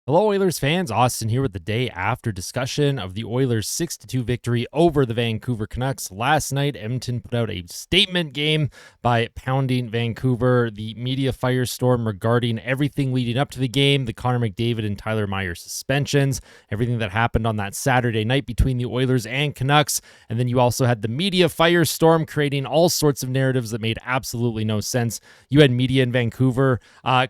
Hello, Oilers fans. Austin here with the day after discussion of the Oilers' 6-2 victory over the Vancouver Canucks. Last night, Edmonton put out a statement game by pounding Vancouver. The media firestorm regarding everything leading up to the game, the Connor McDavid and Tyler Myers suspensions, everything that happened on that Saturday night between the Oilers and Canucks. And then you also had the media firestorm creating all sorts of narratives that made absolutely no sense. You had media in Vancouver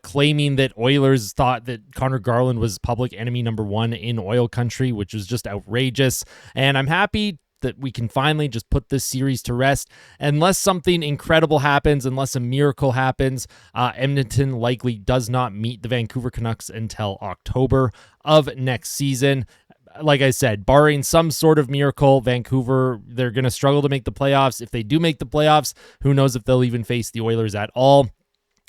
claiming that Oilers thought that Connor Garland was public enemy number one in oil country, which was just outrageous. And I'm happy that we can finally just put this series to rest. Unless something incredible happens, unless a miracle happens, Edmonton likely does not meet the Vancouver Canucks until October of next season. Like I said, barring some sort of miracle, Vancouver, they're going to struggle to make the playoffs. If they do make the playoffs, who knows if they'll even face the Oilers at all.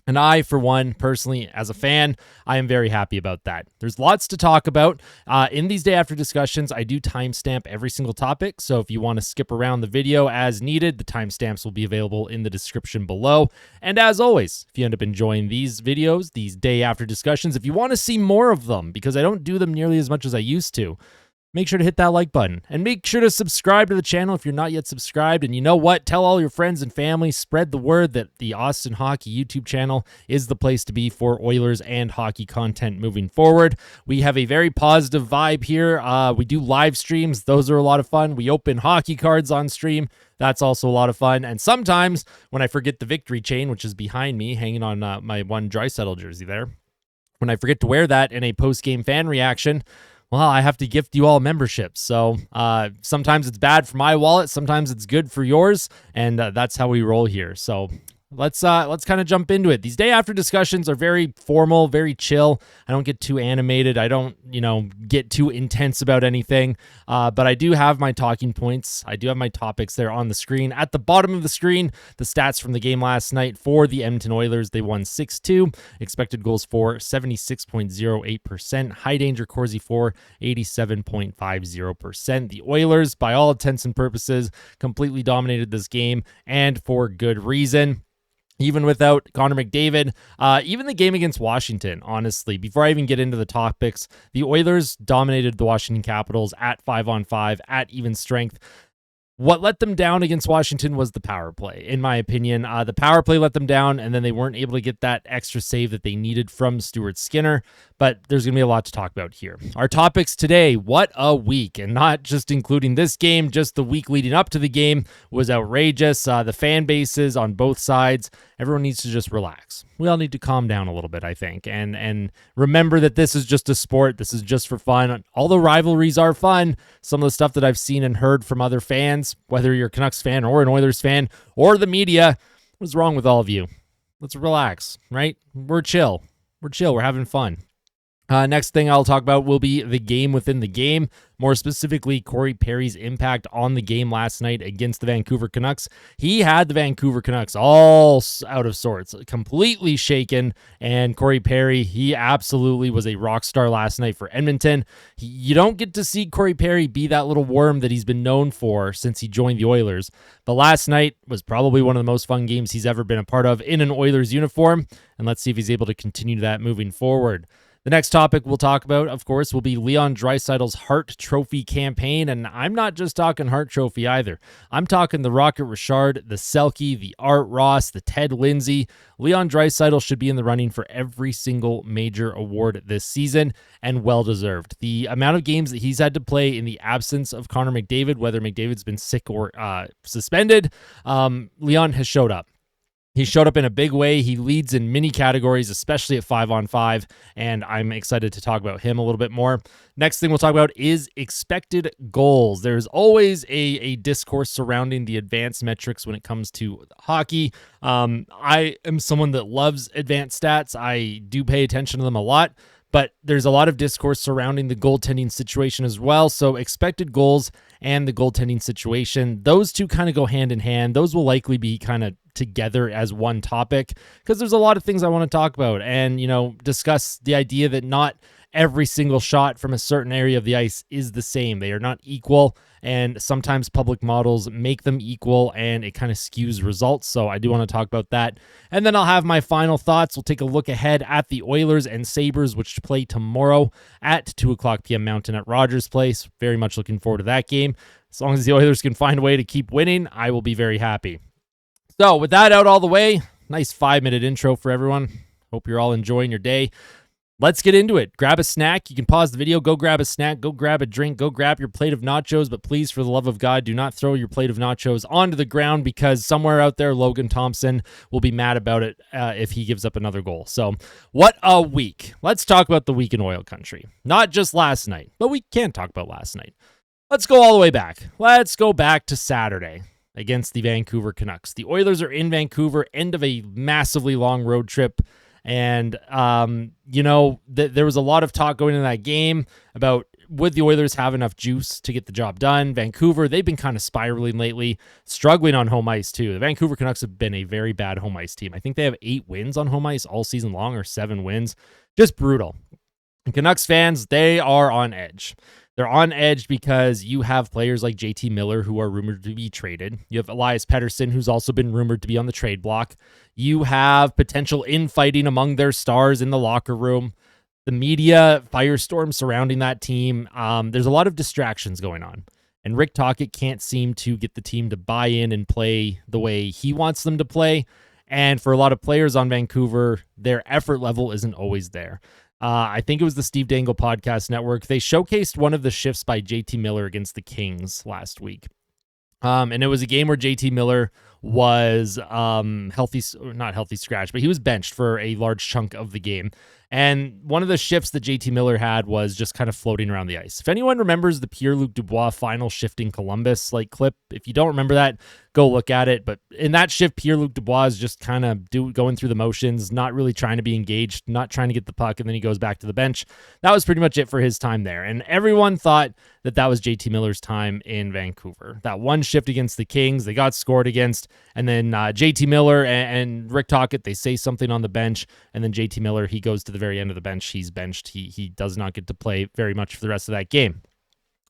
And I, for one, personally, as a fan, I am very happy about that. There's lots to talk about. In these day after discussions, I do timestamp every single topic. So if you want to skip around the video as needed, the timestamps will be available in the description below. And as always, if you end up enjoying these videos, these day after discussions, if you want to see more of them, because I don't do them nearly as much as I used to, make sure to hit that like button and make sure to subscribe to the channel if you're not yet subscribed. And you know what? Tell all your friends and family, spread the word that the Austin Hockey YouTube channel is the place to be for Oilers and hockey content moving forward. We have a very positive vibe here. We do live streams. Those are a lot of fun. We open hockey cards on stream. That's also a lot of fun. And sometimes when I forget the victory chain, which is behind me, hanging on my one Draisaitl jersey there, when I forget to wear that in a post-game fan reaction, well, I have to gift you all memberships. So sometimes it's bad for my wallet. Sometimes it's good for yours. And that's how we roll here. So let's kind of jump into it. These day after discussions are very formal, very chill. I don't get too animated. I don't, get too intense about anything. But I do have my talking points. I do have my topics there on the screen. At the bottom of the screen, the stats from the game last night for the Edmonton Oilers. They won 6-2. Expected goals for 76.08%. High danger Corsi for 87.50%. The Oilers, by all intents and purposes, completely dominated this game, and for good reason. Even without Connor McDavid, even the game against Washington, honestly, before I even get into the topics, the Oilers dominated the Washington Capitals at 5-on-5, at even strength. What let them down against Washington was the power play, in my opinion. The power play let them down, and then they weren't able to get that extra save that they needed from Stuart Skinner. But there's going to be a lot to talk about here. Our topics today, what a week, and not just including this game, just the week leading up to the game was outrageous. The fan bases on both sides, everyone needs to just relax. We all need to calm down a little bit, I think, and remember that this is just a sport. This is just for fun. All the rivalries are fun. Some of the stuff that I've seen and heard from other fans, whether you're a Canucks fan or an Oilers fan or the media, what's wrong with all of you? Let's relax, right? We're chill. We're having fun. Next thing I'll talk about will be the game within the game, more specifically Corey Perry's impact on the game last night against the Vancouver Canucks. He had the Vancouver Canucks all out of sorts, completely shaken, and Corey Perry, he absolutely was a rock star last night for Edmonton. You don't get to see Corey Perry be that little worm that he's been known for since he joined the Oilers, but last night was probably one of the most fun games he's ever been a part of in an Oilers uniform, and let's see if he's able to continue that moving forward. The next topic we'll talk about, of course, will be Leon Draisaitl's Hart Trophy campaign, and I'm not just talking Hart Trophy either. I'm talking the Rocket Richard, the Selke, the Art Ross, the Ted Lindsay. Leon Draisaitl should be in the running for every single major award this season, and well-deserved. The amount of games that he's had to play in the absence of Connor McDavid, whether McDavid's been sick or suspended, Leon has showed up. He showed up in a big way. He leads in many categories, especially at 5-on-5, and I'm excited to talk about him a little bit more. Next thing we'll talk about is expected goals. There's always a discourse surrounding the advanced metrics when it comes to hockey. I am someone that loves advanced stats. I do pay attention to them a lot, but there's a lot of discourse surrounding the goaltending situation as well. So expected goals and the goaltending situation, those two kind of go hand in hand. Those will likely be kind of together as one topic because there's a lot of things I want to talk about and, discuss the idea that not every single shot from a certain area of the ice is the same. They are not equal, and sometimes public models make them equal, and it kind of skews results. So I do want to talk about that. And then I'll have my final thoughts. We'll take a look ahead at the Oilers and Sabres, which play tomorrow at 2 o'clock p.m. Mountain at Rogers Place. Very much looking forward to that game. As long as the Oilers can find a way to keep winning, I will be very happy. So with that out all the way, nice 5-minute intro for everyone. Hope you're all enjoying your day. Let's get into it. Grab a snack. You can pause the video, go grab a snack, go grab a drink, go grab your plate of nachos, but please, for the love of God, do not throw your plate of nachos onto the ground, because somewhere out there, Logan Thompson will be mad about it if he gives up another goal. So what a week. Let's talk about the week in oil country. Not just last night, but we can talk about last night. Let's go all the way back. Let's go back to Saturday against the Vancouver Canucks. The Oilers are in Vancouver, end of a massively long road trip. And, there was a lot of talk going into that game about would the Oilers have enough juice to get the job done. Vancouver, they've been kind of spiraling lately, struggling on home ice too. The Vancouver Canucks have been a very bad home ice team. I think they have 8 wins on home ice all season long, or 7 wins. Just brutal. And Canucks fans, they are on edge. They're on edge because you have players like JT Miller, who are rumored to be traded. You have Elias Pettersson, who's also been rumored to be on the trade block. You have potential infighting among their stars in the locker room. The media firestorm surrounding that team. There's a lot of distractions going on. And Rick Tocchet can't seem to get the team to buy in and play the way he wants them to play. And for a lot of players on Vancouver, their effort level isn't always there. I think it was the Steve Dangle Podcast Network. They showcased one of the shifts by JT Miller against the Kings last week. And it was a game where JT Miller was not healthy scratch, but he was benched for a large chunk of the game. And one of the shifts that JT Miller had was just kind of floating around the ice. If anyone remembers the Pierre-Luc Dubois final shift in Columbus clip, if you don't remember that, go look at it. But in that shift, Pierre-Luc Dubois is just kind of going through the motions, not really trying to be engaged, not trying to get the puck, and then he goes back to the bench. That was pretty much it for his time there. And everyone thought that was JT Miller's time in Vancouver. That one shift against the Kings, they got scored against, and then JT Miller and Rick Tocchet, they say something on the bench, and then JT Miller, he goes to the very end of the bench. He's benched. He does not get to play very much for the rest of that game.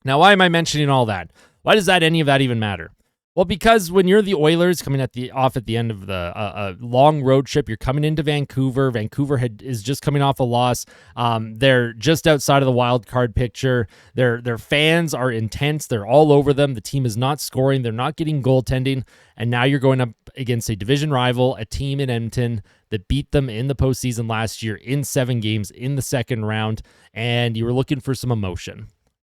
Now, why am I mentioning all that? Why does any of that even matter? Well, because when you're the Oilers coming off at the end of the long road trip, you're coming into Vancouver. Vancouver is just coming off a loss. They're just outside of the wild card picture. Their fans are intense. They're all over them. The team is not scoring. They're not getting goaltending. And now you're going up against a division rival, a team in Edmonton that beat them in the postseason last year in 7 games in the second round. And you were looking for some emotion.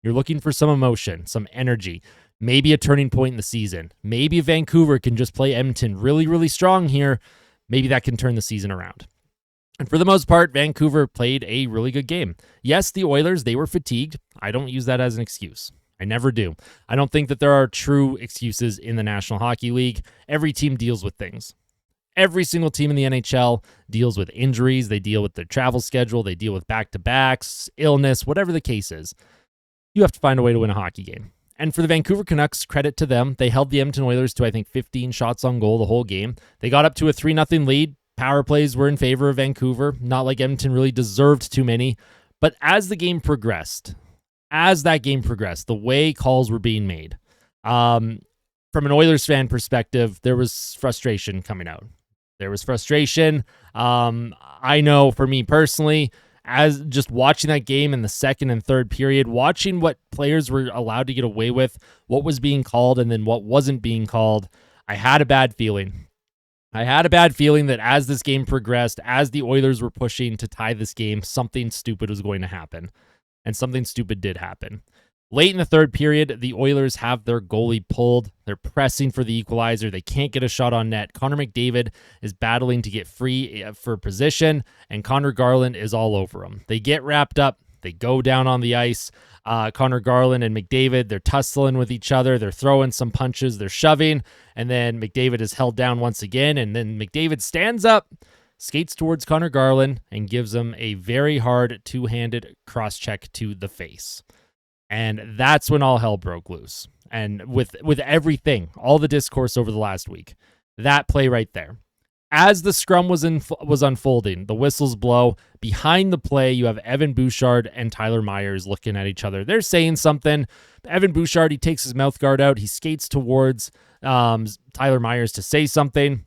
You're looking for some emotion, some energy. Maybe a turning point in the season. Maybe Vancouver can just play Edmonton really, really strong here. Maybe that can turn the season around. And for the most part, Vancouver played a really good game. Yes, the Oilers, they were fatigued. I don't use that as an excuse. I never do. I don't think that there are true excuses in the National Hockey League. Every team deals with things. Every single team in the NHL deals with injuries. They deal with their travel schedule. They deal with back-to-backs, illness, whatever the case is. You have to find a way to win a hockey game. And for the Vancouver Canucks, credit to them. They held the Edmonton Oilers to, I think, 15 shots on goal the whole game. They got up to a 3-0 lead. Power plays were in favor of Vancouver. Not like Edmonton really deserved too many. But as that game progressed, the way calls were being made, from an Oilers fan perspective, there was frustration coming out. There was frustration. I know for me personally, as just watching that game in the second and third period, watching what players were allowed to get away with, what was being called and then what wasn't being called, I had a bad feeling. I had a bad feeling that as this game progressed, as the Oilers were pushing to tie this game, something stupid was going to happen. And something stupid did happen. Late in the third period, the Oilers have their goalie pulled. They're pressing for the equalizer. They can't get a shot on net. Connor McDavid is battling to get free for position, and Connor Garland is all over him. They get wrapped up. They go down on the ice. Connor Garland and McDavid, they're tussling with each other. They're throwing some punches. They're shoving, and then McDavid is held down once again, and then McDavid stands up, skates towards Connor Garland, and gives him a very hard two-handed cross-check to the face. And that's when all hell broke loose. And with everything, all the discourse over the last week, that play right there, As the scrum was unfolding, the whistles blow. Behind the play, you have Evan Bouchard and Tyler Myers looking at each other. They're saying something. Evan Bouchard, he takes his mouth guard out. He skates towards Tyler Myers to say something.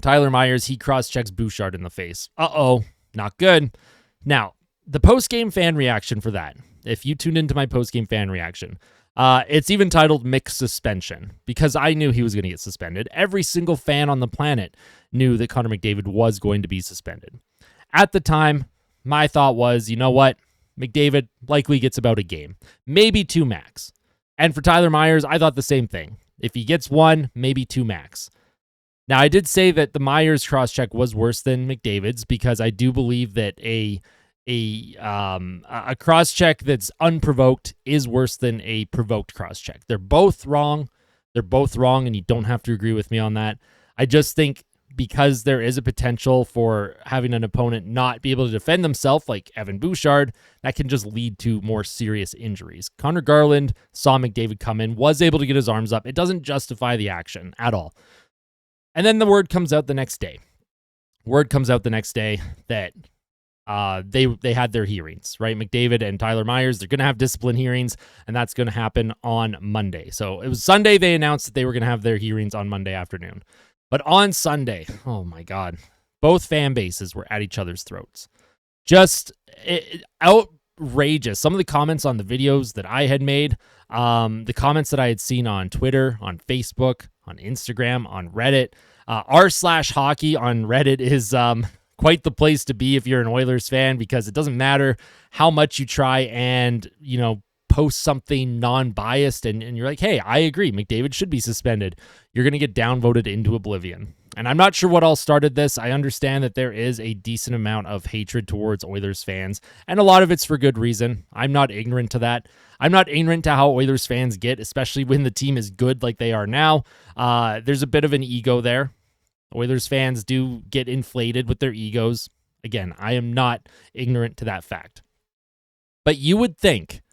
Tyler Myers, he cross-checks Bouchard in the face. Uh-oh, not good. Now, the post-game fan reaction for that, if you tuned into my post-game fan reaction, it's even titled Mick Suspension, because I knew he was going to get suspended. Every single fan on the planet knew that Connor McDavid was going to be suspended. At the time, my thought was, you know what? McDavid likely gets about a game, maybe 2 max. And for Tyler Myers, I thought the same thing. If he gets 1, maybe 2 max. Now, I did say that the Myers cross-check was worse than McDavid's because I do believe that a cross-check that's unprovoked is worse than a provoked cross-check. They're both wrong. And you don't have to agree with me on that. I just think because there is a potential for having an opponent not be able to defend themselves, like Evan Bouchard, that can just lead to more serious injuries. Connor Garland saw McDavid come in, was able to get his arms up. It doesn't justify the action at all. And then the word comes out the next day. That they had their hearings, right? McDavid and Tyler Myers, they're going to have discipline hearings, and that's going to happen on Monday. So it was Sunday they announced that they were going to have their hearings on Monday afternoon. But on Sunday, oh my God, both fan bases were at each other's throats. Just outrageous. Some of the comments on the videos that I had made, the comments that I had seen on Twitter, on Facebook, on Instagram, on Reddit, r/hockey on Reddit is quite the place to be if you're an Oilers fan, because it doesn't matter how much you try and, post something non-biased and you're like, hey, I agree, McDavid should be suspended. You're going to get downvoted into oblivion. And I'm not sure what all started this. I understand that there is a decent amount of hatred towards Oilers fans, and a lot of it's for good reason. I'm not ignorant to that. I'm not ignorant to how Oilers fans get, especially when the team is good like they are now. There's a bit of an ego there. Oilers fans do get inflated with their egos. Again, I am not ignorant to that fact. But you would think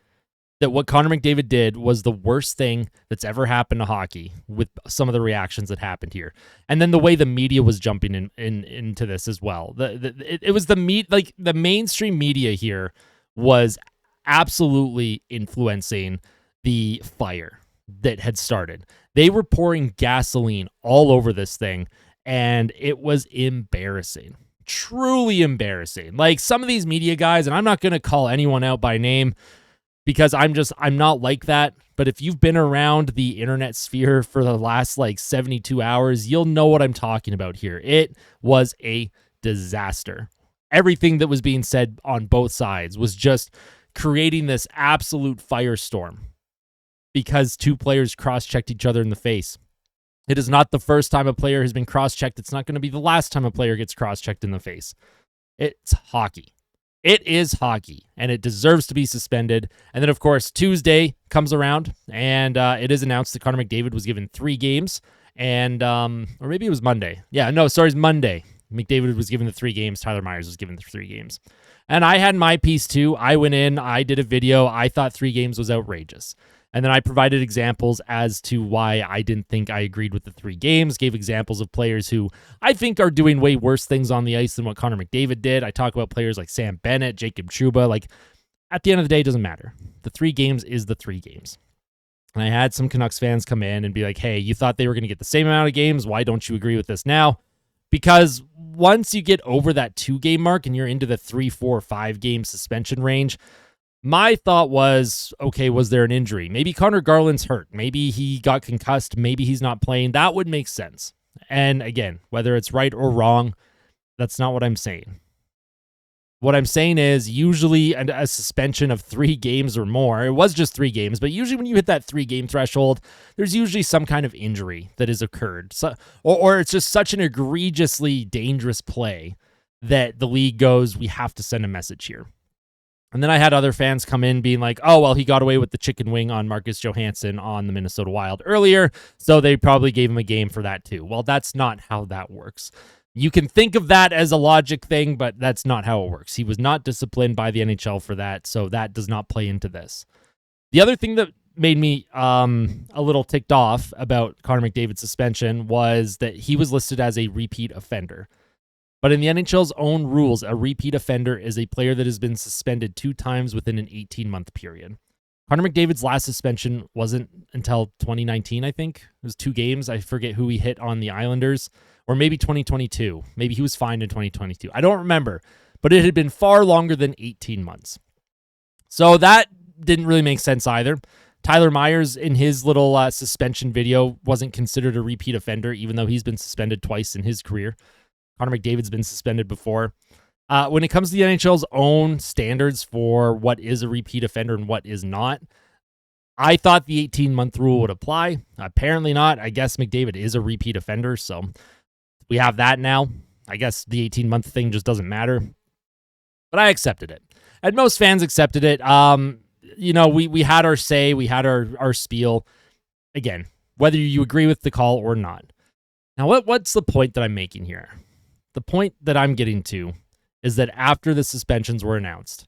that what Connor McDavid did was the worst thing that's ever happened to hockey with some of the reactions that happened here. And then the way the media was jumping into this as well. It was the mainstream media here was absolutely influencing the fire that had started. They were pouring gasoline all over this thing, and it was embarrassing. Truly embarrassing. Like some of these media guys, and I'm not going to call anyone out by name, because I'm not like that. But if you've been around the internet sphere for the last 72 hours, you'll know what I'm talking about here. It was a disaster. Everything that was being said on both sides was just creating this absolute firestorm because 2 players cross-checked each other in the face. It is not the first time a player has been cross-checked. It's not going to be the last time a player gets cross-checked in the face. It's hockey. It is hockey, and it deserves to be suspended. And then, of course, Tuesday comes around, and it is announced that Connor McDavid was given 3 games, and or maybe it was Monday. It's Monday. McDavid was given the 3 games. Tyler Myers was given the 3 games. And I had my piece, too. I went in. I did a video. I thought 3 games was outrageous. And then I provided examples as to why I didn't think I agreed with the 3 games, gave examples of players who I think are doing way worse things on the ice than what Connor McDavid did. I talk about players like Sam Bennett, Jacob Trouba. At the end of the day, it doesn't matter. The 3 games is the 3 games. And I had some Canucks fans come in and be like, hey, you thought they were going to get the same amount of games. Why don't you agree with this now? Because once you get over that 2-game mark and you're into the 3, 4, 5-game suspension range, my thought was, okay, was there an injury? Maybe Connor Garland's hurt. Maybe he got concussed. Maybe he's not playing. That would make sense. And again, whether it's right or wrong, that's not what I'm saying. What I'm saying is usually a suspension of 3 games or more. It was just 3 games, but usually when you hit that 3-game threshold, there's usually some kind of injury that has occurred. Or it's just such an egregiously dangerous play that the league goes, we have to send a message here. And then I had other fans come in being like, oh, well, he got away with the chicken wing on Marcus Johansson on the Minnesota Wild earlier, so they probably gave him a game for that too. Well, that's not how that works. You can think of that as a logic thing, but that's not how it works. He was not disciplined by the NHL for that, so that does not play into this. The other thing that made me a little ticked off about Connor McDavid's suspension was that he was listed as a repeat offender. But in the NHL's own rules, a repeat offender is a player that has been suspended 2 times within an 18-month period. Connor McDavid's last suspension wasn't until 2019, I think. It was 2 games. I forget who he hit on the Islanders. Or maybe 2022. Maybe he was fined in 2022. I don't remember. But it had been far longer than 18 months. So that didn't really make sense either. Tyler Myers, in his little suspension video, wasn't considered a repeat offender, even though he's been suspended twice in his career. Connor McDavid's been suspended before. When it comes to the NHL's own standards for what is a repeat offender and what is not, I thought the 18-month rule would apply. Apparently not. I guess McDavid is a repeat offender, so we have that now. I guess the 18-month thing just doesn't matter. But I accepted it. And most fans accepted it. We had our say. We had our spiel. Again, whether you agree with the call or not. Now, what's the point that I'm making here? The point that I'm getting to is that after the suspensions were announced,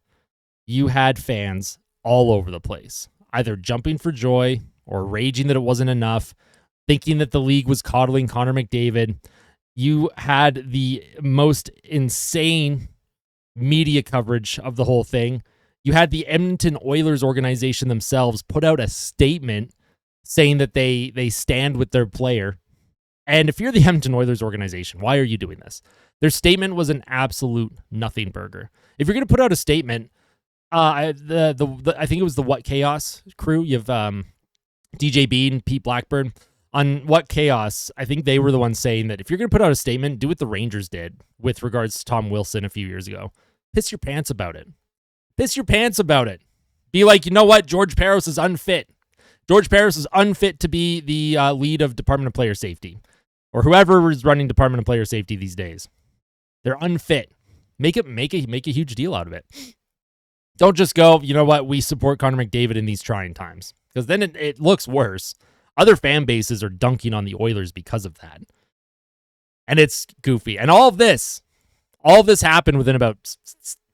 you had fans all over the place, either jumping for joy or raging that it wasn't enough, thinking that the league was coddling Connor McDavid. You had the most insane media coverage of the whole thing. You had the Edmonton Oilers organization themselves put out a statement saying that they stand with their player. And if you're the Edmonton Oilers organization, why are you doing this? Their statement was an absolute nothing burger. If you're going to put out a statement, I think it was the What Chaos crew. You have DJ Bean, Pete Blackburn. On What Chaos, I think they were the ones saying that if you're going to put out a statement, do what the Rangers did with regards to Tom Wilson a few years ago. Piss your pants about it. Piss your pants about it. Be like, you know what? George Parros is unfit. George Parros is unfit to be the lead of Department of Player Safety. Or whoever is running Department of Player Safety these days. They're unfit. Make a huge deal out of it. Don't just go, you know what, we support Connor McDavid in these trying times. Because then it looks worse. Other fan bases are dunking on the Oilers because of that. And it's goofy. And all of this happened within about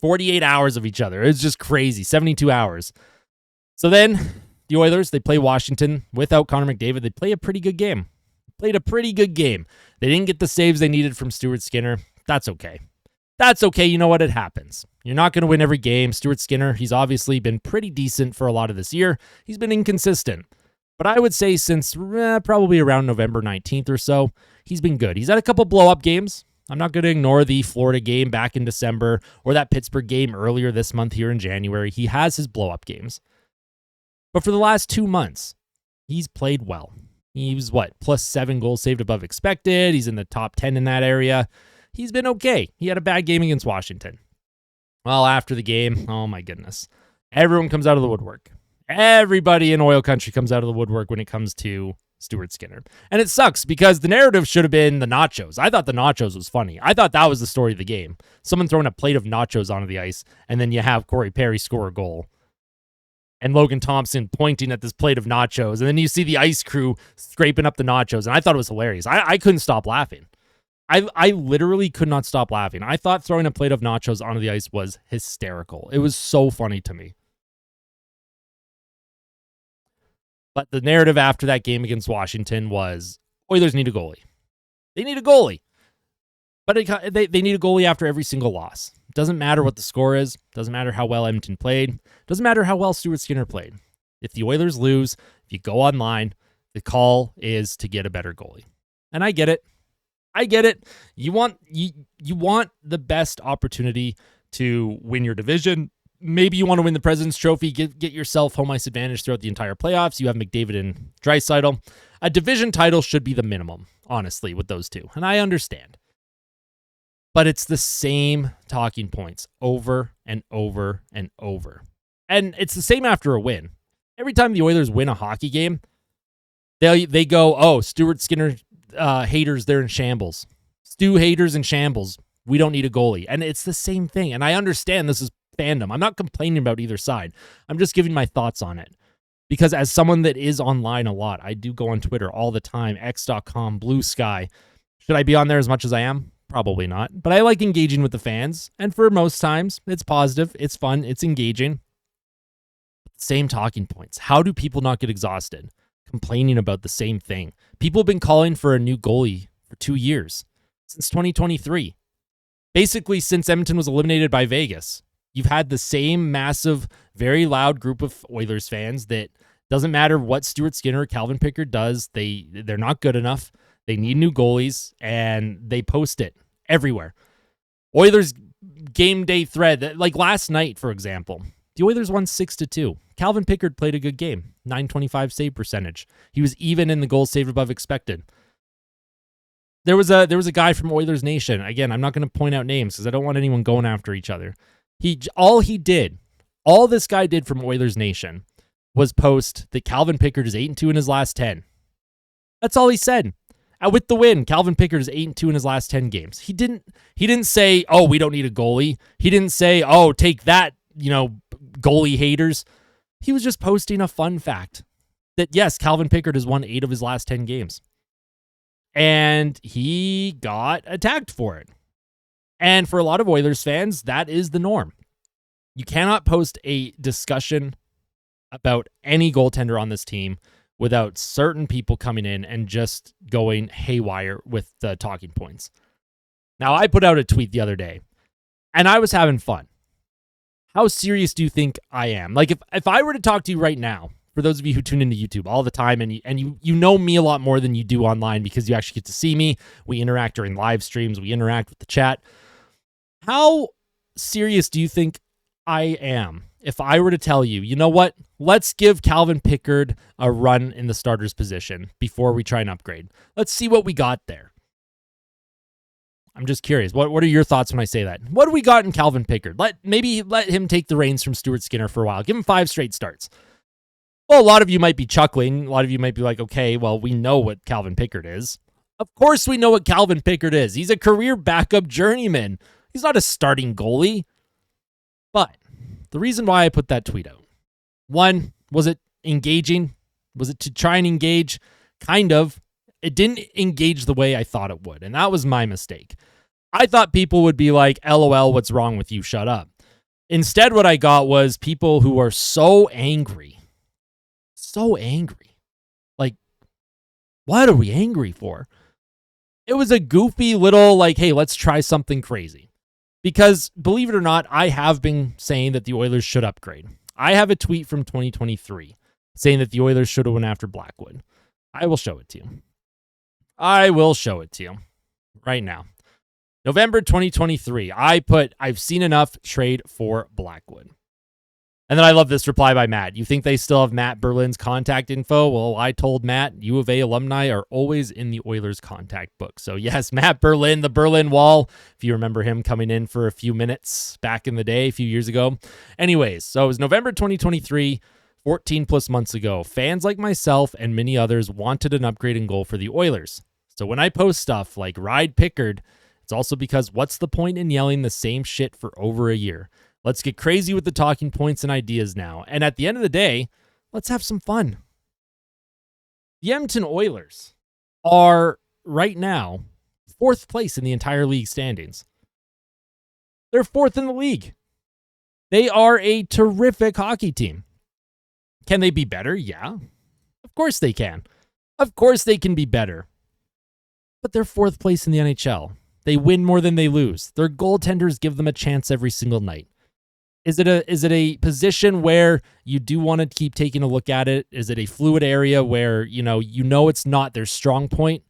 48 hours of each other. It's just crazy. 72 hours. So then the Oilers, they play Washington without Connor McDavid. They play a pretty good game. Played a pretty good game. They didn't get the saves they needed from Stuart Skinner. That's okay. That's okay. You know what? It happens. You're not going to win every game. Stuart Skinner, he's obviously been pretty decent for a lot of this year. He's been inconsistent. But I would say since probably around November 19th or so, he's been good. He's had a couple blow-up games. I'm not going to ignore the Florida game back in December or that Pittsburgh game earlier this month here in January. He has his blow-up games. But for the last 2 months, he's played well. He was, +7 goals saved above expected. He's in the top 10 in that area. He's been okay. He had a bad game against Washington. Well, after the game, oh my goodness. Everyone comes out of the woodwork. Everybody in oil country comes out of the woodwork when it comes to Stuart Skinner. And it sucks because the narrative should have been the nachos. I thought the nachos was funny. I thought that was the story of the game. Someone throwing a plate of nachos onto the ice, and then you have Corey Perry score a goal. And Logan Thompson pointing at this plate of nachos. And then you see the ice crew scraping up the nachos. And I thought it was hilarious. I couldn't stop laughing. I literally could not stop laughing. I thought throwing a plate of nachos onto the ice was hysterical. It was so funny to me. But the narrative after that game against Washington was Oilers need a goalie. They need a goalie. But they need a goalie after every single loss. Doesn't matter what the score is. Doesn't matter how well Edmonton played. Doesn't matter how well Stuart Skinner played. If the Oilers lose, if you go online, the call is to get a better goalie. And I get it. I get it. You want the best opportunity to win your division. Maybe you want to win the President's Trophy, get yourself home ice advantage throughout the entire playoffs. You have McDavid and Draisaitl. A division title should be the minimum, honestly, with those two. And I understand. But it's the same talking points over and over and over. And it's the same after a win. Every time the Oilers win a hockey game, they go, oh, Stuart Skinner haters, they're in shambles. Stu haters in shambles. We don't need a goalie. And it's the same thing. And I understand this is fandom. I'm not complaining about either side. I'm just giving my thoughts on it. Because as someone that is online a lot, I do go on Twitter all the time, x.com, Blue Sky. Should I be on there as much as I am? Probably not. But I like engaging with the fans. And for most times, it's positive, it's fun, it's engaging. At the Same talking points. How do people not get exhausted complaining about the same thing? People have been calling for a new goalie for 2 years, since 2023. Basically, since Edmonton was eliminated by Vegas, you've had the same massive, very loud group of Oilers fans that doesn't matter what Stuart Skinner or Calvin Pickard does, they're not good enough. They need new goalies, and they post it everywhere. Oilers game day thread, like last night, for example, the Oilers won 6-2. Calvin Pickard played a good game, .925 save percentage. He was even in the goals saved above expected. There was a guy from Oilers Nation. Again, I'm not going to point out names because I don't want anyone going after each other. All this guy did from Oilers Nation was post that Calvin Pickard is 8-2 in his last 10. That's all he said. With the win, Calvin Pickard is 8-2 in his last 10 games. He didn't say, "Oh, we don't need a goalie." He didn't say, "Oh, take that, goalie haters." He was just posting a fun fact that yes, Calvin Pickard has won 8 of his last 10 games. And he got attacked for it. And for a lot of Oilers fans, that is the norm. You cannot post a discussion about any goaltender on this team without certain people coming in and just going haywire with the talking points. Now, I put out a tweet the other day, and I was having fun. How serious do you think I am? Like, if I were to talk to you right now, for those of you who tune into YouTube all the time, and you know me a lot more than you do online because you actually get to see me. We interact during live streams. We interact with the chat. How serious do you think I am if I were to tell you, you know what? Let's give Calvin Pickard a run in the starter's position before we try and upgrade. Let's see what we got there. I'm just curious. What are your thoughts when I say that? What do we got in Calvin Pickard? Maybe let him take the reins from Stuart Skinner for a while. Give him 5 straight starts. Well, a lot of you might be chuckling. A lot of you might be like, okay, well, we know what Calvin Pickard is. Of course we know what Calvin Pickard is. He's a career backup journeyman. He's not a starting goalie. But the reason why I put that tweet out, one, was it engaging? Was it to try and engage? Kind of. It didn't engage the way I thought it would, and that was my mistake. I thought people would be like, LOL, what's wrong with you? Shut up. Instead, what I got was people who are so angry. So angry. Like, what are we angry for? It was a goofy little, like, hey, let's try something crazy. Because, believe it or not, I have been saying that the Oilers should upgrade. I have a tweet from 2023 saying that the Oilers should have went after Blackwood. I will show it to you. I will show it to you right now. November 2023, I've seen enough, trade for Blackwood. And then I love this reply by Matt. You think they still have Matt Berlin's contact info? Well, I told Matt, U of A alumni are always in the Oilers contact book. So yes, Matt Berlin, the Berlin Wall, if you remember him coming in for a few minutes back in the day, a few years ago. Anyways, so it was November 2023, 14 plus months ago. Fans like myself and many others wanted an upgrade in goal for the Oilers. So when I post stuff like Ride Pickard, it's also because what's the point in yelling the same shit for over a year? Let's get crazy with the talking points and ideas now. And at the end of the day, let's have some fun. The Edmonton Oilers are right now 4th place in the entire league standings. They're 4th in the league. They are a terrific hockey team. Can they be better? Yeah. Of course they can. Of course they can be better. But they're 4th place in the NHL. They win more than they lose. Their goaltenders give them a chance every single night. Is it a position where you do want to keep taking a look at it? Is it a fluid area where, you know it's not their strong point,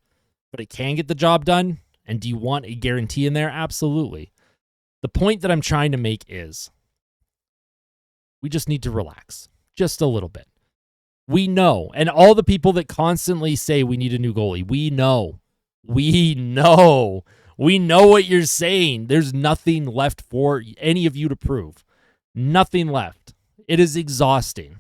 but it can get the job done? And do you want a guarantee in there? Absolutely. The point that I'm trying to make is we just need to relax just a little bit. We know, and all the people that constantly say we need a new goalie, we know what you're saying. There's nothing left for any of you to prove. Nothing left. It is exhausting.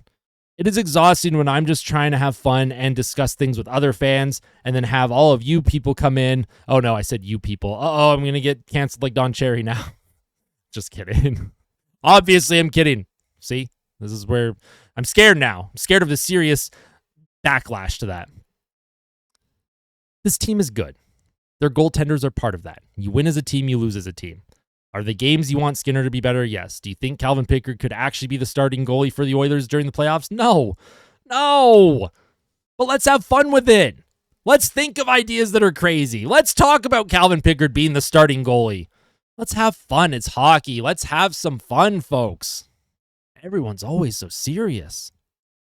It is exhausting when I'm just trying to have fun and discuss things with other fans and then have all of you people come in. Oh no, I said you people. I'm going to get canceled like Don Cherry now. Just kidding. Obviously, I'm kidding. See, this is where I'm scared now. I'm scared of the serious backlash to that. This team is good. Their goaltenders are part of that. You win as a team, you lose as a team. Are the games you want Skinner to be better? Yes. Do you think Calvin Pickard could actually be the starting goalie for the Oilers during the playoffs? No. But let's have fun with it. Let's think of ideas that are crazy. Let's talk about Calvin Pickard being the starting goalie. Let's have fun. It's hockey. Let's have some fun, folks. Everyone's always so serious.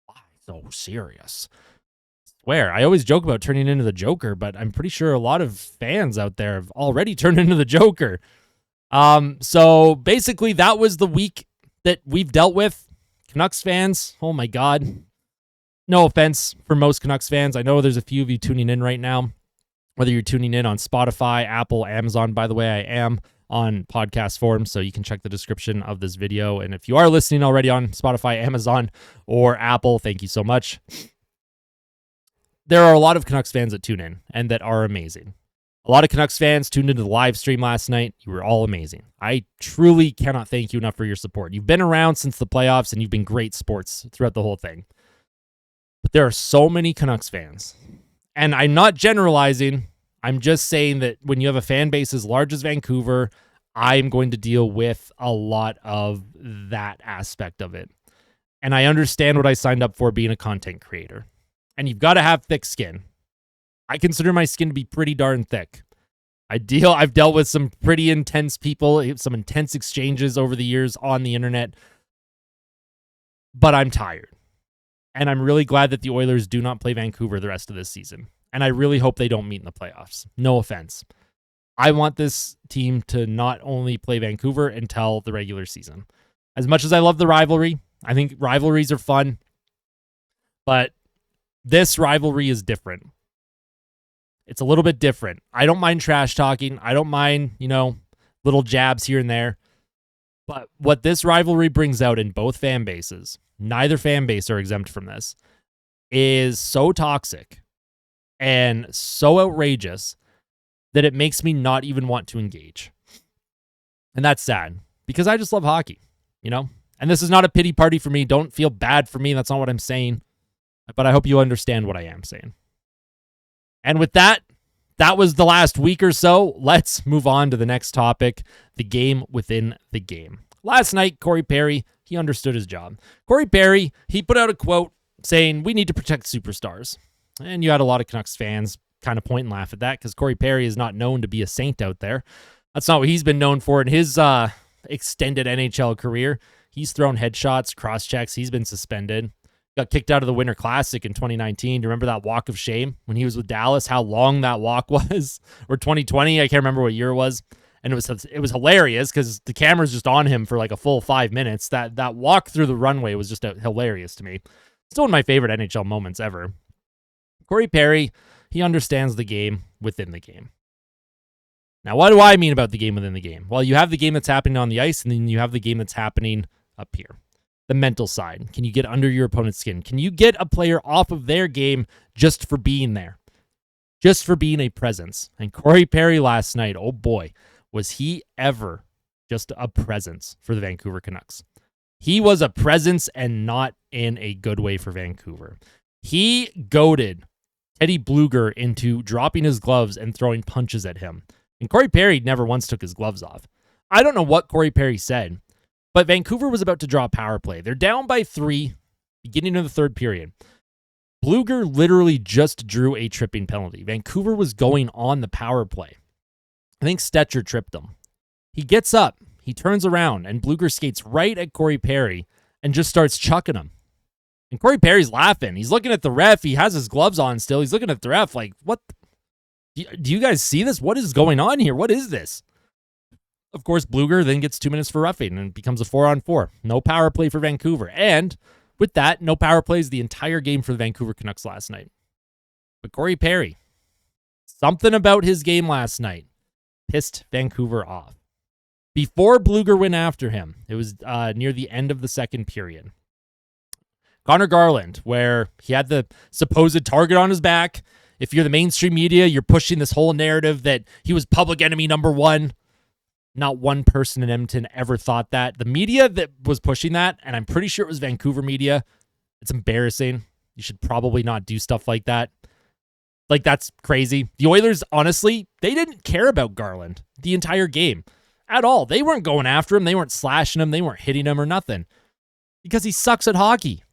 Why so serious? I swear, I always joke about turning into the Joker, but I'm pretty sure a lot of fans out there have already turned into the Joker. So basically that was the week that we've dealt with. Canucks fans, oh my God. No offense for most Canucks fans. I know there's a few of you tuning in right now, whether you're tuning in on Spotify, Apple, Amazon. By the way, I am on podcast form, so you can check the description of this video. And if you are listening already on Spotify, Amazon, or Apple, thank you so much. There are a lot of Canucks fans that tune in and that are amazing. A lot of Canucks fans tuned into the live stream last night. You were all amazing. I truly cannot thank you enough for your support. You've been around since the playoffs, and you've been great sports throughout the whole thing. But there are so many Canucks fans. And I'm not generalizing. I'm just saying that when you have a fan base as large as Vancouver, I'm going to deal with a lot of that aspect of it. And I understand what I signed up for being a content creator. And you've got to have thick skin. I consider my skin to be pretty darn thick. I've dealt with some pretty intense people, some intense exchanges over the years on the internet. But I'm tired. And I'm really glad that the Oilers do not play Vancouver the rest of this season. And I really hope they don't meet in the playoffs. No offense. I want this team to not only play Vancouver until the regular season. As much as I love the rivalry, I think rivalries are fun. But this rivalry is different. It's a little bit different. I don't mind trash talking. I don't mind, little jabs here and there. But what this rivalry brings out in both fan bases, neither fan base are exempt from this, is so toxic and so outrageous that it makes me not even want to engage. And that's sad because I just love hockey, And this is not a pity party for me. Don't feel bad for me. That's not what I'm saying. But I hope you understand what I am saying. And with that was the last week or so. Let's move on to the next topic, the game within the game. Last night, Corey Perry, he understood his job. Corey Perry, he put out a quote saying, "We need to protect superstars." And you had a lot of Canucks fans kind of point and laugh at that because Corey Perry is not known to be a saint out there. That's not what he's been known for in his extended NHL career. He's thrown headshots, cross-checks. He's been suspended. Got kicked out of the Winter Classic in 2019. Do you remember that walk of shame when he was with Dallas? How long that walk was? Or 2020? I can't remember what year it was. And it was hilarious because the camera's just on him for like a full 5 minutes. That walk through the runway was just hilarious to me. Still one of my favorite NHL moments ever. Corey Perry, he understands the game within the game. Now, what do I mean about the game within the game? Well, you have the game that's happening on the ice, and then you have the game that's happening up here. The mental side. Can you get under your opponent's skin? Can you get a player off of their game just for being there? Just for being a presence. And Corey Perry last night, oh boy, was he ever just a presence for the Vancouver Canucks. He was a presence and not in a good way for Vancouver. He goaded Teddy Bluger into dropping his gloves and throwing punches at him. And Corey Perry never once took his gloves off. I don't know what Corey Perry said, but Vancouver was about to draw a power play. They're down by 3, beginning of the third period. Bluger literally just drew a tripping penalty. Vancouver was going on the power play. I think Stetcher tripped him. He gets up, he turns around, and Bluger skates right at Corey Perry and just starts chucking him. And Corey Perry's laughing. He's looking at the ref. He has his gloves on still. He's looking at the ref like, what? Do you guys see this? What is going on here? What is this? Of course, Bluger then gets 2 minutes for roughing and becomes a 4-on-4. No power play for Vancouver. And with that, no power plays the entire game for the Vancouver Canucks last night. But Corey Perry, something about his game last night pissed Vancouver off. Before Bluger went after him, it was near the end of the second period. Connor Garland, where he had the supposed target on his back. If you're the mainstream media, you're pushing this whole narrative that he was public enemy number 1. Not one person in Edmonton ever thought that. The media that was pushing that, and I'm pretty sure it was Vancouver media, it's embarrassing. You should probably not do stuff like that. Like, that's crazy. The Oilers, honestly, they didn't care about Garland the entire game. at all. They weren't going after him. They weren't slashing him. They weren't hitting him or nothing because he sucks at hockey.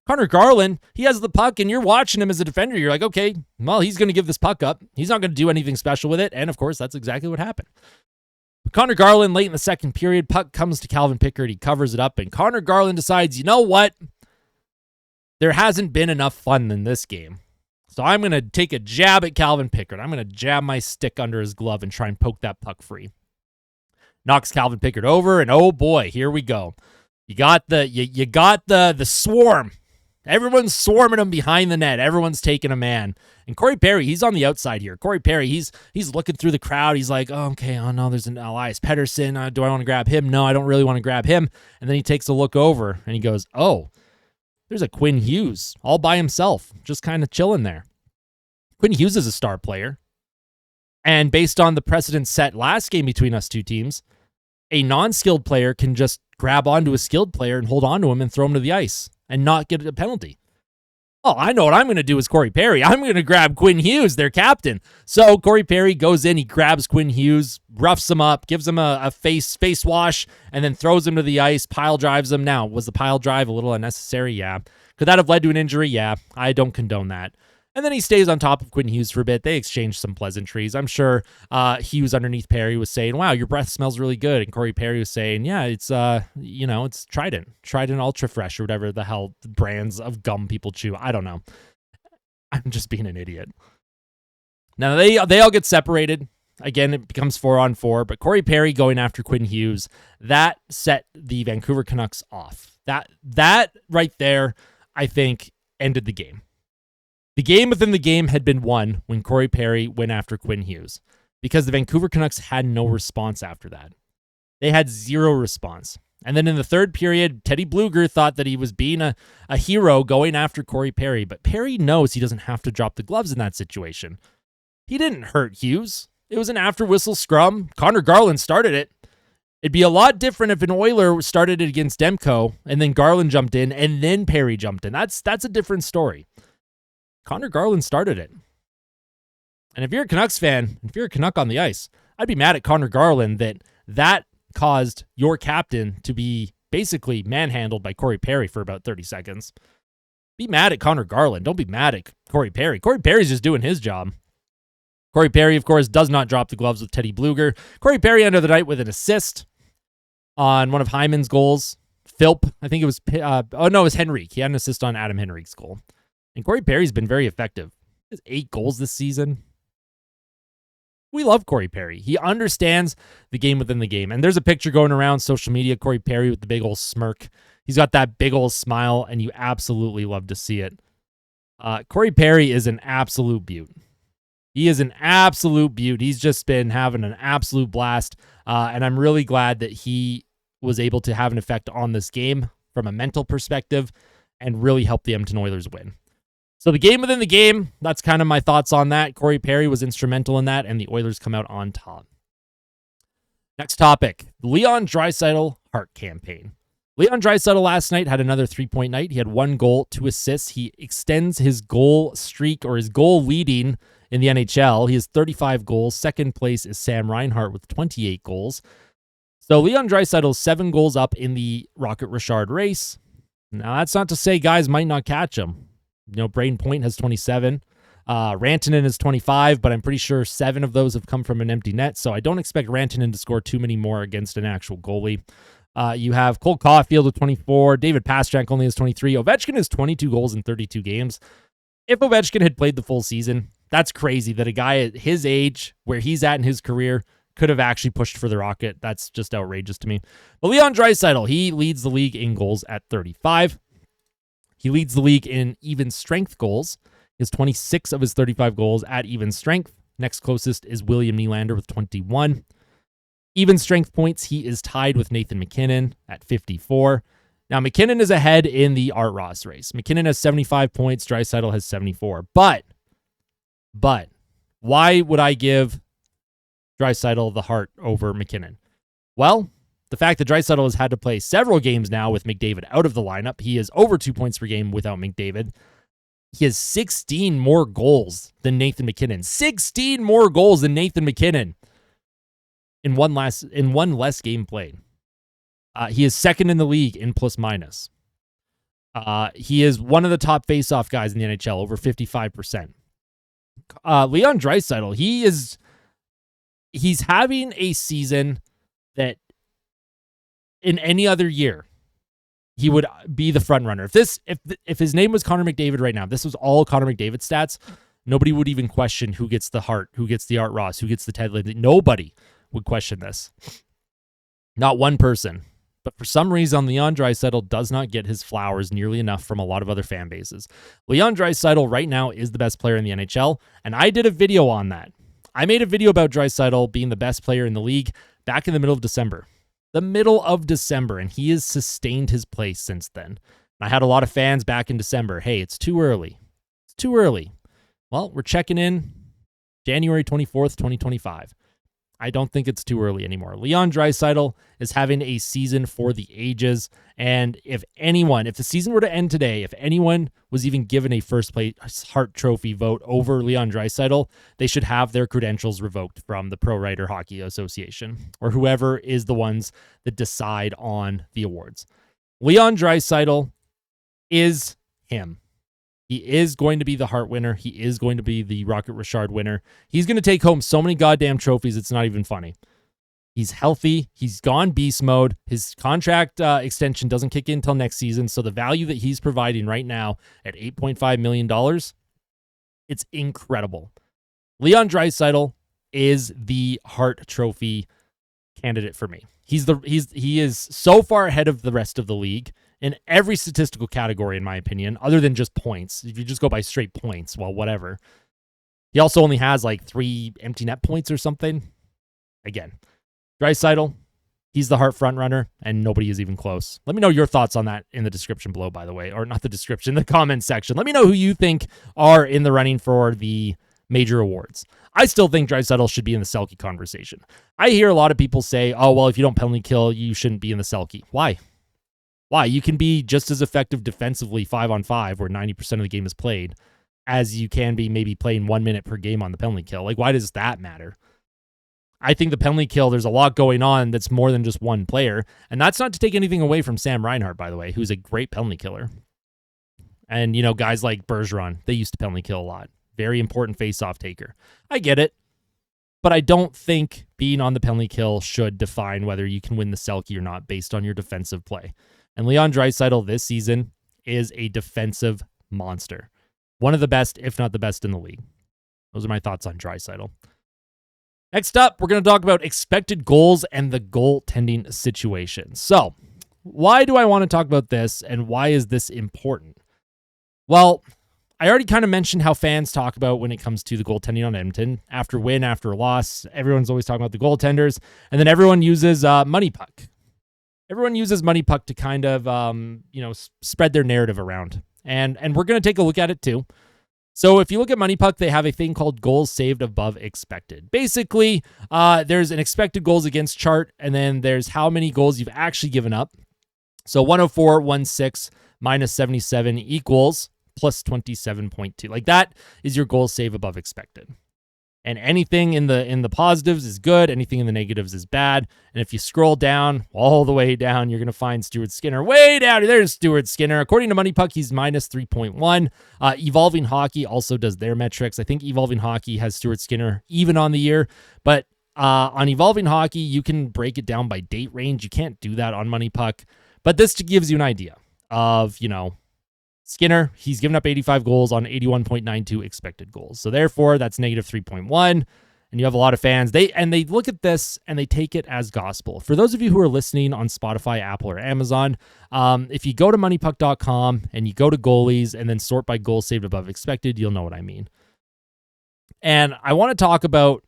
Connor Garland, he has the puck, and you're watching him as a defender. You're like, okay, well, he's going to give this puck up. He's not going to do anything special with it. And, of course, that's exactly what happened. Connor Garland, late in the second period, puck comes to Calvin Pickard. He covers it up, and Connor Garland decides, you know what? There hasn't been enough fun in this game. So I'm going to take a jab at Calvin Pickard. I'm going to jab my stick under his glove and try and poke that puck free. Knocks Calvin Pickard over, and oh boy, here we go. You got the swarm. Everyone's swarming him behind the net. Everyone's taking a man. And Corey Perry, he's on the outside here. Corey Perry, he's looking through the crowd. He's like, oh, okay, oh no, there's an Elias Pettersson. Do I want to grab him? No, I don't really want to grab him. And then he takes a look over and he goes, oh, there's a Quinn Hughes all by himself, just kind of chilling there. Quinn Hughes is a star player. And based on the precedent set last game between us two teams, a non-skilled player can just grab onto a skilled player and hold on to him and throw him to the ice and not get a penalty. Oh, I know what I'm going to do as Corey Perry. I'm going to grab Quinn Hughes, their captain. So Corey Perry goes in, he grabs Quinn Hughes, roughs him up, gives him a face wash, and then throws him to the ice, pile drives him. Now, was the pile drive a little unnecessary? Yeah. Could that have led to an injury? Yeah. I don't condone that. And then he stays on top of Quinn Hughes for a bit. They exchange some pleasantries. I'm sure Hughes underneath Perry was saying, wow, your breath smells really good. And Corey Perry was saying, yeah, it's it's Trident Ultra Fresh or whatever the hell brands of gum people chew. I don't know. I'm just being an idiot. Now they all get separated. Again, it becomes 4-on-4, but Corey Perry going after Quinn Hughes, that set the Vancouver Canucks off. That right there, I think, ended the game. The game within the game had been won when Corey Perry went after Quinn Hughes because the Vancouver Canucks had no response after that. They had zero response. And then in the third period, Teddy Blueger thought that he was being a hero going after Corey Perry, but Perry knows he doesn't have to drop the gloves in that situation. He didn't hurt Hughes. It was an after-whistle scrum. Connor Garland started it. It'd be a lot different if an Oiler started it against Demko and then Garland jumped in and then Perry jumped in. That's a different story. Connor Garland started it. And if you're a Canucks fan, if you're a Canuck on the ice, I'd be mad at Connor Garland that caused your captain to be basically manhandled by Corey Perry for about 30 seconds. Be mad at Connor Garland. Don't be mad at Corey Perry. Corey Perry's just doing his job. Corey Perry, of course, does not drop the gloves with Teddy Blueger. Corey Perry ended the night with an assist on one of Hyman's goals. Philp, I think it was, it was Henrique. He had an assist on Adam Henrique's goal. And Corey Perry's been very effective. He has 8 goals this season. We love Corey Perry. He understands the game within the game. And there's a picture going around social media, Corey Perry with the big old smirk. He's got that big old smile, and you absolutely love to see it. Corey Perry is an absolute beaut. He is an absolute beaut. He's just been having an absolute blast. And I'm really glad that he was able to have an effect on this game from a mental perspective and really help the Edmonton Oilers win. So the game within the game, that's kind of my thoughts on that. Corey Perry was instrumental in that, and the Oilers come out on top. Next topic, the Leon Draisaitl Hart campaign. Leon Draisaitl last night had another 3-point night. He had 1 goal, 2 assists. He extends his goal streak or his goal leading in the NHL. He has 35 goals. Second place is Sam Reinhart with 28 goals. So Leon Draisaitl's 7 goals up in the Rocket Richard race. Now, that's not to say guys might not catch him. Braden Point has 27. Rantanen has 25, but I'm pretty sure 7 of those have come from an empty net, so I don't expect Rantanen to score too many more against an actual goalie. You have Cole Caulfield with 24. David Pastrnak only has 23. Ovechkin has 22 goals in 32 games. If Ovechkin had played the full season, that's crazy that a guy at his age, where he's at in his career, could have actually pushed for the Rocket. That's just outrageous to me. But Leon Draisaitl, he leads the league in goals at 35. He leads the league in even strength goals. He has 26 of his 35 goals at even strength. Next closest is William Nylander with 21. Even strength points, he is tied with Nathan MacKinnon at 54. Now, MacKinnon is ahead in the Art Ross race. MacKinnon has 75 points. Draisaitl has 74. But, why would I give Draisaitl the Hart over MacKinnon? Well, the fact that Draisaitl has had to play several games now with McDavid out of the lineup. He is over 2 points per game without McDavid. He has 16 more goals than Nathan MacKinnon. 16 more goals than Nathan MacKinnon. in one less game played. He is second in the league in plus minus. He is one of the top face-off guys in the NHL, over 55%. Leon Draisaitl, he's having a season that in any other year he would be the front runner. If his name was Connor McDavid right now, this was all Connor McDavid stats, nobody would even question who gets the Hart, who gets the Art Ross, who gets the Ted Lindsay. Nobody would question this. Not one person. But for some reason, Leon Draisaitl does not get his flowers nearly enough from a lot of other fan bases. Leon Draisaitl right now is the best player in the NHL, and I did a video on that. I made a video about Draisaitl being the best player in the league back in the middle of December. And he has sustained his place since then. And I had a lot of fans back in December. Hey, it's too early. It's too early. Well, we're checking in January 24th, 2025. I don't think it's too early anymore. Leon Draisaitl is having a season for the ages. And if the season were to end today, if anyone was even given a first place Hart Trophy vote over Leon Draisaitl, they should have their credentials revoked from the Pro Writer Hockey Association or whoever is the ones that decide on the awards. Leon Draisaitl is him. He is going to be the Hart winner. He is going to be the Rocket Richard winner. He's going to take home so many goddamn trophies, it's not even funny. He's healthy. He's gone beast mode. His contract extension doesn't kick in until next season, so the value that he's providing right now at $8.5 million, it's incredible. Leon Draisaitl is the Hart Trophy candidate for me. He is so far ahead of the rest of the league in every statistical category, in my opinion, other than just points. If you just go by straight points, well, whatever. He also only has like 3 empty net points or something. Again, Draisaitl, he's the Hart front runner, and nobody is even close. Let me know your thoughts on that in the description below, by the way, or not the description, the comment section. Let me know who you think are in the running for the major awards. I still think Draisaitl should be in the Selke conversation. I hear a lot of people say, oh, well, if you don't penalty kill, you shouldn't be in the Selke. Why? Why? You can be just as effective defensively 5-on-5, where 90% of the game is played, as you can be maybe playing 1 minute per game on the penalty kill. Like, why does that matter? I think the penalty kill, there's a lot going on that's more than just one player. And that's not to take anything away from Sam Reinhart, by the way, who's a great penalty killer. And, guys like Bergeron, they used to penalty kill a lot. Very important face-off taker. I get it. But I don't think being on the penalty kill should define whether you can win the Selke or not based on your defensive play. And Leon Draisaitl this season is a defensive monster. One of the best, if not the best in the league. Those are my thoughts on Draisaitl. Next up, we're going to talk about expected goals and the goaltending situation. So, why do I want to talk about this, and why is this important? Well, I already kind of mentioned how fans talk about when it comes to the goaltending on Edmonton. After win, after loss, everyone's always talking about the goaltenders, and then everyone uses Money Puck. Everyone uses Money Puck to kind of, spread their narrative around. And we're going to take a look at it too. So if you look at Money Puck, they have a thing called goals saved above expected. Basically, there's an expected goals against chart, and then there's how many goals you've actually given up. So 104.16 minus 77 equals plus 27.2. Like, that is your goals save above expected. And anything in the positives is good. Anything in the negatives is bad. And if you scroll down, all the way down, you're going to find Stuart Skinner. Way down, there's Stuart Skinner. According to Money Puck, he's minus 3.1. Evolving Hockey also does their metrics. I think Evolving Hockey has Stuart Skinner even on the year. But on Evolving Hockey, you can break it down by date range. You can't do that on Money Puck. But this gives you an idea of, Skinner, he's given up 85 goals on 81.92 expected goals. So therefore, that's negative 3.1. And you have a lot of fans. They look at this and they take it as gospel. For those of you who are listening on Spotify, Apple, or Amazon, if you go to moneypuck.com and you go to goalies and then sort by goals saved above expected, you'll know what I mean. And I want to talk about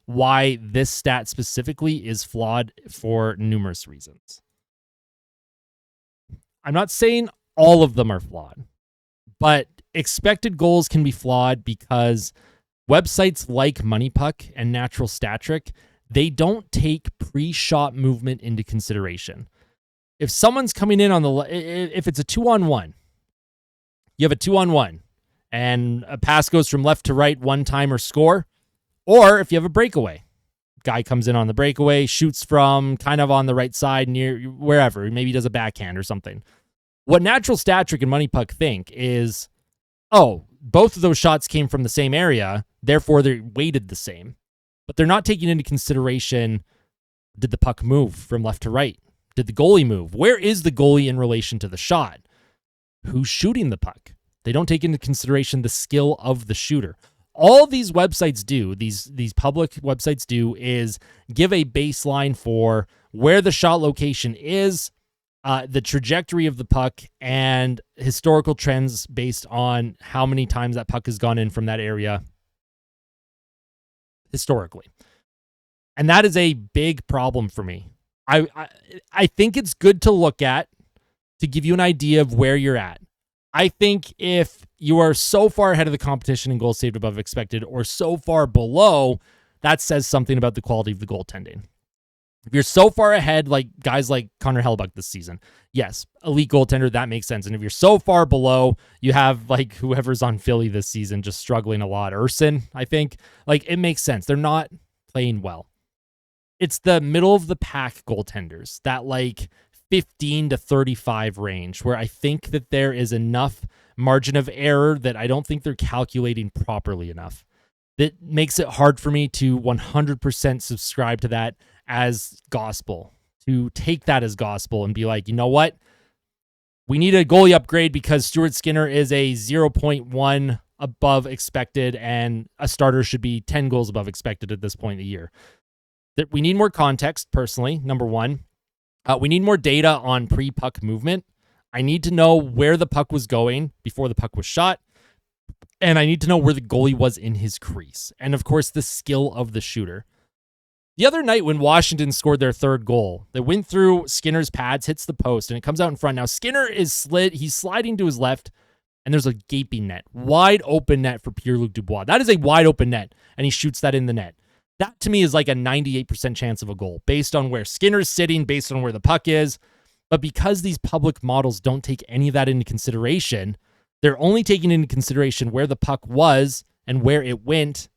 why this stat specifically is flawed for numerous reasons. I'm not saying all of them are flawed, but expected goals can be flawed because websites like Money Puck and Natural Stat Trick, they don't take pre-shot movement into consideration. If someone's coming in if it's a 2-on-1, you have a 2-on-1 and a pass goes from left to right, one-timer score, or if you have a breakaway, guy comes in on the breakaway, shoots from kind of on the right side near wherever. Maybe he does a backhand or something. What Natural Stat Trick and Money Puck think is, oh, both of those shots came from the same area, therefore they're weighted the same. But they're not taking into consideration, did the puck move from left to right? Did the goalie move? Where is the goalie in relation to the shot? Who's shooting the puck? They don't take into consideration the skill of the shooter. All these websites do, these public websites do, is give a baseline for where the shot location is, the trajectory of the puck, and historical trends based on how many times that puck has gone in from that area historically. And that is a big problem for me. I think it's good to look at to give you an idea of where you're at. I think if you are so far ahead of the competition in goals saved above expected or so far below, that says something about the quality of the goaltending. If you're so far ahead, like guys like Connor Hellebuyck this season, yes, elite goaltender, that makes sense. And if you're so far below, you have like whoever's on Philly this season just struggling a lot. Urson, I think, like it makes sense. They're not playing well. It's the middle of the pack goaltenders, that like 15 to 35 range, where I think that there is enough margin of error that I don't think they're calculating properly enough. That makes it hard for me to 100% subscribe to that as gospel, to take that as gospel and be like, you know what? We need a goalie upgrade because Stuart Skinner is a 0.1 above expected and a starter should be 10 goals above expected at this point in the year. That we need more context, personally, number one. We need more data on pre-puck movement. I need to know where the puck was going before the puck was shot. And I need to know where the goalie was in his crease. And of course, the skill of the shooter. The other night when Washington scored their third goal, they went through Skinner's pads, hits the post, and it comes out in front. Now, Skinner is slid. He's sliding to his left, and there's a gaping net. Wide open net for Pierre-Luc Dubois. That is a wide open net, and he shoots that in the net. That, to me, is like a 98% chance of a goal based on where Skinner's sitting, based on where the puck is. But because these public models don't take any of that into consideration, they're only taking into consideration where the puck was and where it went,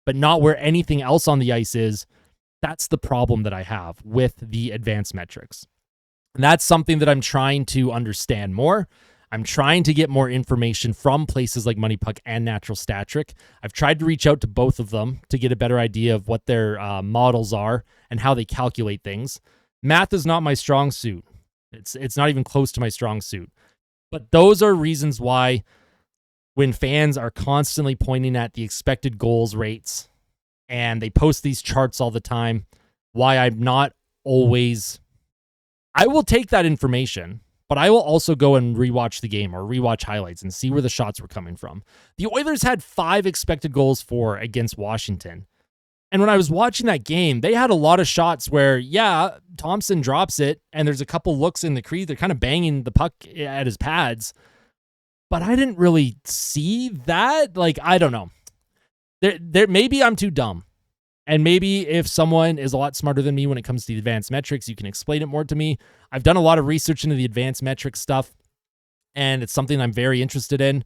but not where anything else on the ice is. That's the problem that I have with the advanced metrics. And that's something that I'm trying to understand more. I'm trying to get more information from places like Money Puck and Natural Stat Trick. I've tried to reach out to both of them to get a better idea of what their models are and how they calculate things. Math is not my strong suit. It's not even close to my strong suit. But those are reasons why when fans are constantly pointing at the expected goals rates and they post these charts all the time, why I'm not always... I will take that information, but I will also go and rewatch the game or rewatch highlights and see where the shots were coming from. The Oilers had 5 expected goals for against Washington. And when I was watching that game, they had a lot of shots where, yeah, Thompson drops it and there's a couple looks in the crease. They're kind of banging the puck at his pads. But I didn't really see that. Like, I don't know. Maybe I'm too dumb. And maybe if someone is a lot smarter than me when it comes to the advanced metrics, you can explain it more to me. I've done a lot of research into the advanced metrics stuff, and it's something I'm very interested in.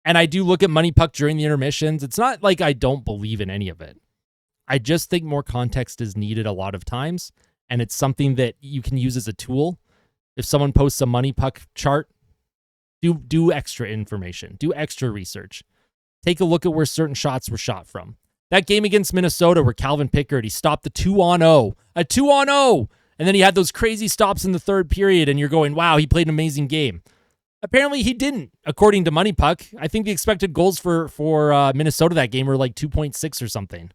And I do look at Money Puck during the intermissions. It's not like I don't believe in any of it. I just think more context is needed a lot of times, and it's something that you can use as a tool. If someone posts a Money Puck chart, do extra information, do extra research. Take a look at where certain shots were shot from. That game against Minnesota where Calvin Pickard, he stopped the 2-on-0, a 2-on-0, and then he had those crazy stops in the third period, and you're going, wow, he played an amazing game. Apparently he didn't, according to Money Puck. I think the expected goals for Minnesota that game were like 2.6 or something.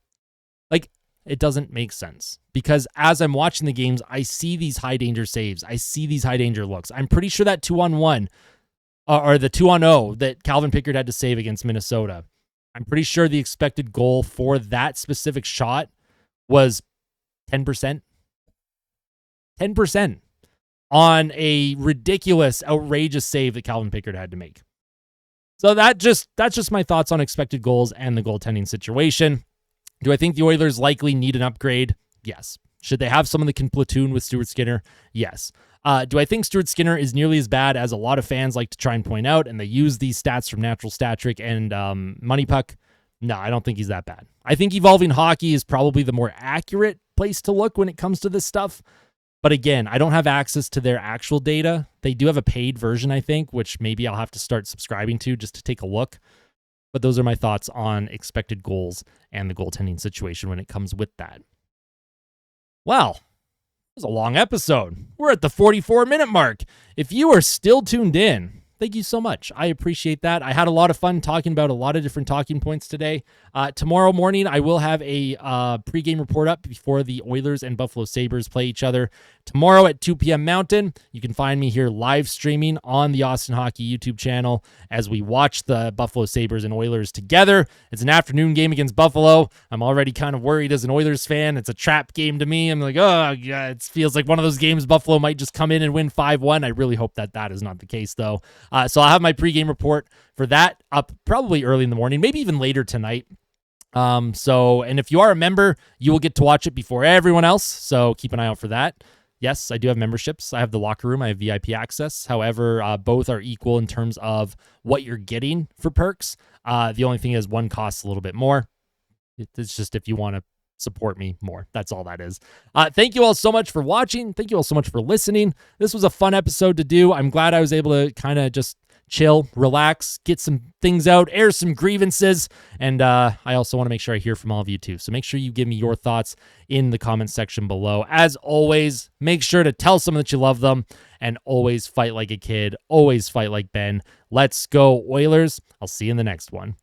Like, it doesn't make sense. Because as I'm watching the games, I see these high danger saves. I see these high danger looks. I'm pretty sure that 2-on-1, or the 2-on-0 that Calvin Pickard had to save against Minnesota, I'm pretty sure the expected goal for that specific shot was 10%. 10% on a ridiculous, outrageous save that Calvin Pickard had to make. So that's just my thoughts on expected goals and the goaltending situation. Do I think the Oilers likely need an upgrade? Yes. Should they have someone that can platoon with Stuart Skinner? Yes. Do I think Stuart Skinner is nearly as bad as a lot of fans like to try and point out, and they use these stats from Natural Stat Trick and Money Puck? No, I don't think he's that bad. I think Evolving Hockey is probably the more accurate place to look when it comes to this stuff. But again, I don't have access to their actual data. They do have a paid version, I think, which maybe I'll have to start subscribing to just to take a look. But those are my thoughts on expected goals and the goaltending situation when it comes with that. Well, it was a long episode. We're at the 44-minute mark. If you are still tuned in, thank you so much. I appreciate that. I had a lot of fun talking about a lot of different talking points today. Tomorrow morning, I will have a pregame report up before the Oilers and Buffalo Sabres play each other. Tomorrow at 2 p.m. Mountain, you can find me here live streaming on the Austin Hockey YouTube channel as we watch the Buffalo Sabres and Oilers together. It's an afternoon game against Buffalo. I'm already kind of worried as an Oilers fan. It's a trap game to me. I'm like, oh, yeah, it feels like one of those games Buffalo might just come in and win 5-1. I really hope that is not the case, though. So I'll have my pregame report for that up probably early in the morning, maybe even later tonight. And if you are a member, you will get to watch it before everyone else. So keep an eye out for that. Yes, I do have memberships. I have the locker room. I have VIP access. However, both are equal in terms of what you're getting for perks. The only thing is one costs a little bit more. It's just if you want to support me more. That's all that is. Thank you all so much for watching. Thank you all so much for listening. This was a fun episode to do. I'm glad I was able to kind of just chill, relax, get some things out, air some grievances. And I also want to make sure I hear from all of you too. So make sure you give me your thoughts in the comment section below. As always, make sure to tell someone that you love them and always fight like a kid. Always fight like Ben. Let's go Oilers. I'll see you in the next one.